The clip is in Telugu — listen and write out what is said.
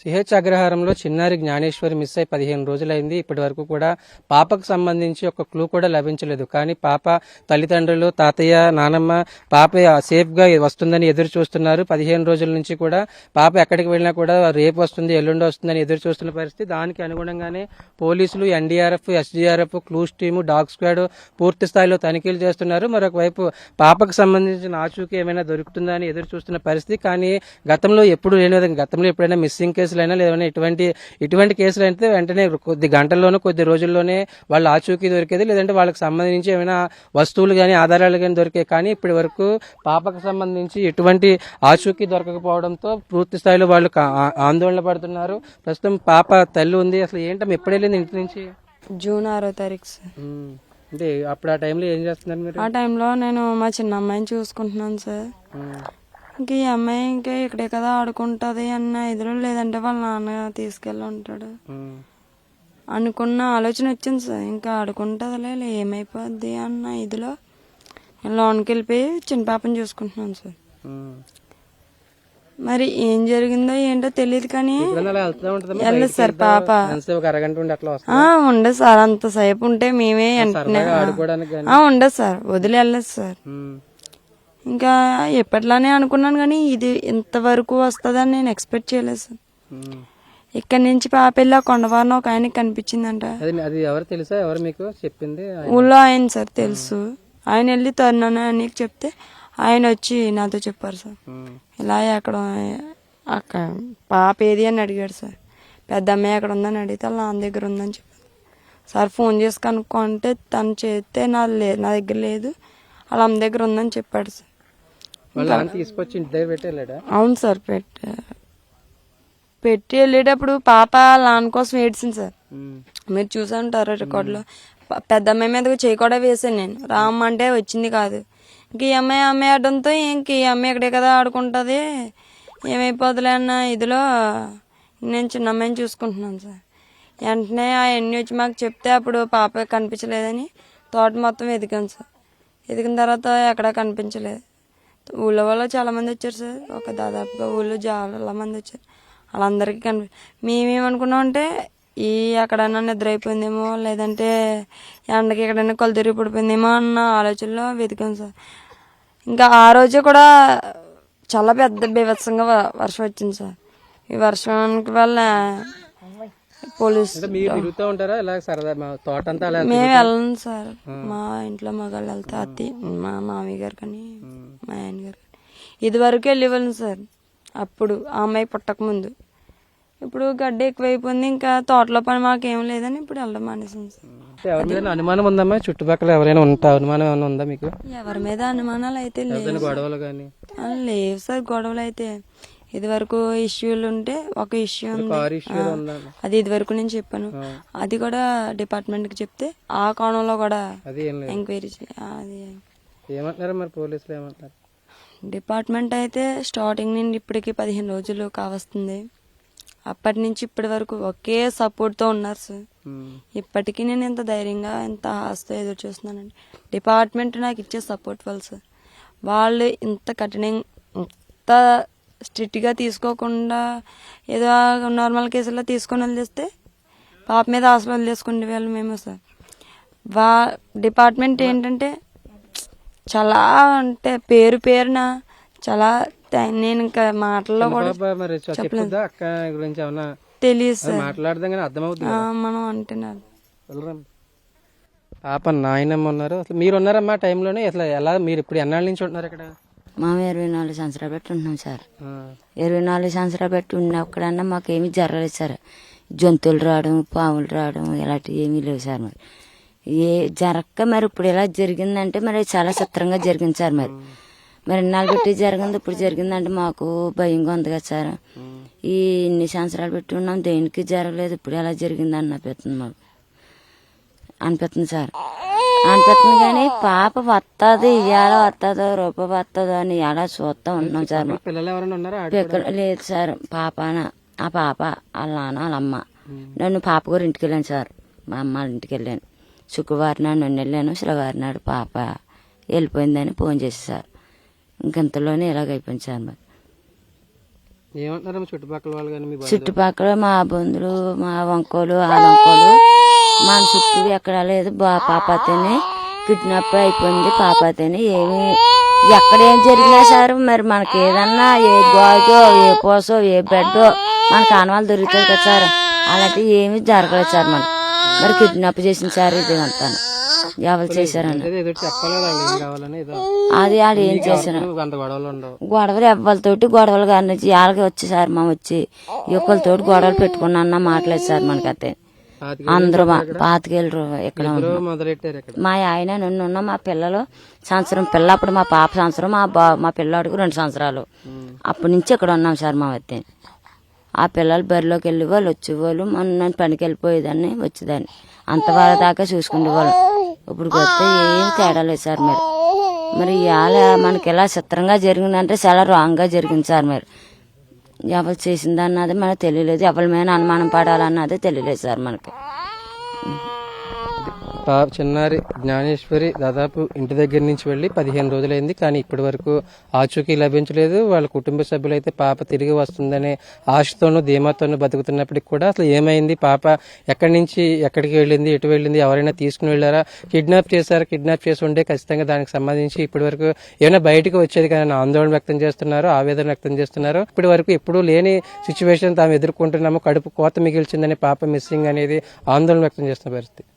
సిహెచ్ అగ్రహారంలో చిన్నారి జ్ఞానేశ్వరి మిస్ అయి 15 రోజులైంది. ఇప్పటి వరకు కూడా పాపకు సంబంధించి ఒక క్లూ కూడా లభించలేదు. కానీ పాప తల్లిదండ్రులు, తాతయ్య, నానమ్మ పాప సేఫ్ గా వస్తుందని ఎదురు చూస్తున్నారు. 15 రోజుల నుంచి కూడా పాప ఎక్కడికి వెళ్ళినా కూడా రేపు వస్తుంది, ఎల్లుండి వస్తుందని ఎదురు చూస్తున్న పరిస్థితి. దానికి అనుగుణంగానే పోలీసులు, NDRF, SDRF, clues team, dog squad పూర్తి స్థాయిలో తనిఖీలు చేస్తున్నారు. మరొక వైపు పాపకు సంబంధించిన ఆచూకీ ఏమైనా దొరుకుతుందా అని ఎదురు చూస్తున్న పరిస్థితి. కానీ గతంలో ఎప్పుడు లేని విధంగా గతంలో ఎప్పుడైనా మిస్సింగ్ కేసులైనా లేదైనా ఇటువంటి కేసులు అయితే వెంటనే కొద్ది గంటల్లోనూ కొద్ది రోజుల్లోనే వాళ్ళ ఆచూకీ దొరికేది, లేదంటే వాళ్ళకి సంబంధించి ఏమైనా వస్తువులు కానీ ఆధారాలు కానీ దొరికాయి. కానీ ఇప్పటి వరకు పాపకు సంబంధించి ఎటువంటి ఆచూకీ దొరకకపోవడంతో పూర్తి స్థాయిలో వాళ్ళు ఆందోళన పడుతున్నారు. ప్రస్తుతం పాప తల్లి ఉంది. అసలు ఏంటమ్మా ఎప్పుడు వెళ్ళింది ఇంటి నుంచి? జూన్ 6వ తారీఖు సార్. అంటే అప్పుడు ఆ టైంలో ఏం చేస్తున్నారు మీరు? ఆ టైంలో నేను మా చిన్న అమ్మాయిని చూసుకుంటున్నాను సార్. ఇంక ఈ అమ్మాయి ఇంకా ఇక్కడే కదా ఆడుకుంటది అన్న ఇదిలో, లేదంటే వాళ్ళ నాన్న తీసుకెళ్ళి ఉంటాడు అనుకున్న ఆలోచన వచ్చింది సార్. ఇంకా ఆడుకుంటదిలే, ఏమైపోద్ది అన్న ఇదిలో లోన్కి వెళ్ళిపోయి చిన్న పాపని చూసుకుంటున్నాను సార్. మరి ఏం జరిగిందో ఏంటో తెలియదు కానీ వెళ్ళదు సార్ పాప. ఉండదు సార్, అంతసేపు ఉంటే మేమే ఉండదు సార్, వదిలి వెళ్ళదు సార్. ఇంకా ఎప్పట్లానే అనుకున్నాను కానీ ఇది ఇంతవరకు వస్తుందని నేను ఎక్స్పెక్ట్ చేయలేదు సార్. ఇక్కడ నుంచి పాప వెళ్ళి ఆ కొండవారిని ఒక ఆయనకి కనిపించిందంట. ఊళ్ళో ఆయన సార్ తెలుసు. ఆయన వెళ్ళి తరుణ్ అని చెప్తే ఆయన వచ్చి నాతో చెప్పారు సార్. ఇలా అక్కడ పాప ఏది అని అడిగాడు సార్. పెద్ద అమ్మాయి ఎక్కడ ఉందని అడిగితే వాళ్ళ నాన్న దగ్గర ఉందని చెప్పారు సార్. ఫోన్ చేసి కనుక్కుంటే తను చేస్తే నా దగ్గర లేదు, వాళ్ళ అమ్మ దగ్గర ఉందని చెప్పాడు సార్. అవును సార్, పెట్టి వెళ్ళేటప్పుడు పాప లాన్ కోసం ఏడ్చింది సార్. మీరు చూసా ఉంటారు రికార్డులో. పెద్ద అమ్మాయి మీద చేయి కూడా వేసాను నేను, రామ్మంటే వచ్చింది కాదు. ఇంక ఈ అమ్మాయి ఆడడంతో ఇంక ఈ అమ్మాయి ఎక్కడే కదా ఆడుకుంటుంది, ఏమైపోతులే అన్న ఇదిలో నేను చిన్న అమ్మాయిని చూసుకుంటున్నాను సార్. వెంటనే అవన్నీ వచ్చి మాకు చెప్తే అప్పుడు పాప కనిపించలేదని తోట మొత్తం వెతికాను సార్. వెతికిన తర్వాత ఎక్కడా కనిపించలేదు. ఊళ్ళో వాళ్ళు చాలా మంది వచ్చారు సార్, ఒక దాదాపుగా ఊళ్ళో చాలా మంది వచ్చారు. వాళ్ళందరికీ మేమేమనుకున్నాం అంటే ఎక్కడైనా నిద్ర అయిపోయిందేమో, లేదంటే ఎండకి ఎక్కడైనా కళ్ళు తిరిగి పడిపోయిందేమో అన్న ఆలోచనలో వెతికాం సార్. ఇంకా ఆ రోజే కూడా చాలా పెద్ద బీభత్సంగా వర్షం వచ్చింది సార్. ఈ వర్షానికి వల్ల పోలీసు మేము వెళ్ళను సార్. మా ఇంట్లో మగాళ్ళు వెళ్తే అత్తి, మా మామయ్య గారు కానీ మా ఆయన గారు కానీ ఇది వరకు వెళ్ళేవాళ్ళం సార్. అప్పుడు ఆ అమ్మాయి పుట్టక ముందు. ఇప్పుడు గడ్డ ఎక్కువైపోయింది, ఇంకా తోటలో పని మాకేం లేదని ఇప్పుడు వెళ్ళడం మానేసాం సార్. అనుమానం ఉందమ్మా? చుట్టుపక్కల ఎవరైనా అనుమానం ఏమైనా ఉందా మీకు? ఎవరి మీద అనుమానాలు అయితే లేవు సార్. గొడవలు అయితే ఇది వరకు ఇష్యూలు ఉంటే ఒక ఇష్యూ ఉంది, అది ఇది వరకు నేను చెప్పాను. అది కూడా డిపార్ట్మెంట్ కి చెప్తే ఆ కోణంలో కూడా ఎంక్వైరీ డిపార్ట్మెంట్ అయితే స్టార్టింగ్ నుండి ఇప్పటికి 15 రోజులు కావస్తుంది. అప్పటి నుంచి ఇప్పటి వరకు ఒకే సపోర్ట్ తో ఉన్నారు సార్. ఇప్పటికీ నేను ఎంత ధైర్యంగా ఎంత ఆస్తో ఎదురు చూస్తున్నానండి. డిపార్ట్మెంట్ నాకు ఇచ్చే సపోర్ట్ వల్ల సార్. వాళ్ళు ఇంత కఠినంగా ఇంత స్ట్రిక్ట్ గా తీసుకోకుండా ఏదో నార్మల్ కేసుల్లో తీసుకొని వదిలేస్తే పాప మీద ఆశలు వదిలేసుకునే వాళ్ళు మేము సార్. డిపార్ట్మెంట్ ఏంటంటే చాలా అంటే పేరున చాలా నేను ఇంకా మాటల్లో కూడా తెలియదు సార్. మనం అంటున్నారు. పాప నాయనమ్మ ఉన్నారు, అసలు మీరు ఉన్నారమ్మా టైంలోనే? అసలు ఎలా మీరు ఇప్పుడు ఎన్నాళ్ళ నుంచి ఉంటున్నారు ఇక్కడ? మేము 24 సంవత్సరాలు పెట్టి ఉంటున్నాం సార్. 24 సంవత్సరాలు పెట్టి ఉన్నప్పుడన్నా మాకేమీ జరగలేదు సార్. జంతువులు రావడం, పాములు రావడం ఇలాంటివి ఏమీ లేవు సార్. మరి జరగక మరి ఇప్పుడు ఇలా జరిగిందంటే మరి చాలా చిత్రంగా జరిగింది సార్. మరి ఇన్నాళ్ళు పెట్టి జరిగింది, ఇప్పుడు జరిగిందంటే మాకు భయంగా ఉంది కదా సార్. ఇన్ని సంవత్సరాలు పెట్టి ఉన్నాం, దేనికి జరగలేదు, ఇప్పుడు ఎలా జరిగింది అనిపిస్తుంది మాకు. అనిపిస్తుంది సార్, అనిపిస్తుంది. కానీ పాప వస్తుంది, ఇవాళ వస్తుందో రూపాయి వస్తుందో అని ఇలా చూస్తా ఉంటున్నాం సార్. లేదు సార్, ఆ పాప వాళ్ళ నాన్న వాళ్ళ అమ్మ. నన్ను పాప గారు ఇంటికి వెళ్ళాను సార్, మా అమ్మ వాళ్ళ ఇంటికి వెళ్ళాను. శుక్రవారం నాడు నన్ను వెళ్ళాను, శుక్రవారం నాడు పాప వెళ్ళిపోయిందని ఫోన్ చేసి సార్. ఇంకంతలోనే ఇలాగైపోయింది సార్. మరి ఏమంటున్నారమ్మా చుట్టుపక్కల వాళ్ళు కానీ మీ బంధువులు? చుట్టుపక్కల మా బంధువులు, మా వంకోలు, ఆడంకోలు మన చుట్టూ ఎక్కడ లేదు. పాపతోనే కిడ్నాప్ అయిపోయింది. పాపతోనే ఏమి ఎక్కడ ఏం జరిగినా సార్ మరి మనకి ఏదన్నా ఏ గాజో ఏ పోసో ఏ బెడ్డో మనకు ఆనవాళ్ళు దొరుకుతాయి కదా సార్. అలాంటివి ఏమి జరగలేదు సార్. మరి కిడ్నాప్ చేసింది సార్. ఇది అంతా ఎవరు చేశారని ఏదో చెప్పాలి కదా వాళ్ళు ఏం కావాలని. ఏదో అది వాళ్ళు ఏం చేశారు. అంత గొడవలు ఉండవు. గొడవలు ఎవ్వరితోటి గొడవలు కానీ వాళ్ళకి వచ్చి సార్ మా వచ్చి ఒకరితోటి గొడవలు పెట్టుకున్నా అన్న మాట్లాడదు సార్. మనకైతే అందరూ పాతికేళ్ళు ఇక్కడ మొదలెట్టారు ఇక్కడ. మా ఆయన నన్ను మా పిల్లలు సంవత్సరం పిల్ల అప్పుడు మా పాప సంవత్సరం మా పిల్లాడికి 2 సంవత్సరాలు. అప్పటి నుంచి ఇక్కడ ఉన్నాం సార్. మా వద్ద ఆ పిల్లలు బరిలోకి వెళ్ళేవాళ్ళు వచ్చేవాళ్ళు. నన్ను పనికి వెళ్ళిపోయేదాన్ని వచ్చేదాన్ని అంతవరకు దాకా చూసుకునేవాళ్ళు. ఇప్పుడు వస్తే ఏం తేడా లేదు సార్. మరి ఇవాళ మనకి ఎలా చిత్రంగా జరిగిందంటే చాలా రాంగ్గా జరిగింది సార్. మరి ఎవరు చేసిందన్నది మనకు తెలియలేదు. ఎవరి మీద అనుమానం పడాలన్నది తెలియలేదు సార్ మనకి. చిన్నారి జ్ఞానేశ్వరి దాదాపు ఇంటి దగ్గర నుంచి వెళ్లి 15 రోజులైంది. కానీ ఇప్పటి వరకు ఆచూకీ లభించలేదు. వాళ్ళ కుటుంబ సభ్యులైతే పాప తిరిగి వస్తుందనే ఆశతోనూ ధీమాతోనూ బతుకుతున్నప్పటికి కూడా అసలు ఏమైంది, పాప ఎక్కడి నుంచి ఎక్కడికి వెళ్ళింది, ఎటు వెళ్ళింది, ఎవరైనా తీసుకుని వెళ్ళారా, కిడ్నాప్ చేశారా, కిడ్నాప్ చేసి ఉంటే ఖచ్చితంగా దానికి సంబంధించి ఇప్పటి వరకు ఏమైనా బయటకు వచ్చేది కానీ ఆందోళన వ్యక్తం చేస్తున్నారు, ఆవేదన వ్యక్తం చేస్తున్నారు. ఇప్పటి వరకు ఎప్పుడూ లేని సిచ్యువేషన్ తాము ఎదుర్కొంటున్నాము, కడుపు కోత మిగిల్చిందని పాప మిస్సింగ్ అనేది ఆందోళన వ్యక్తం చేస్తున్న పరిస్థితి.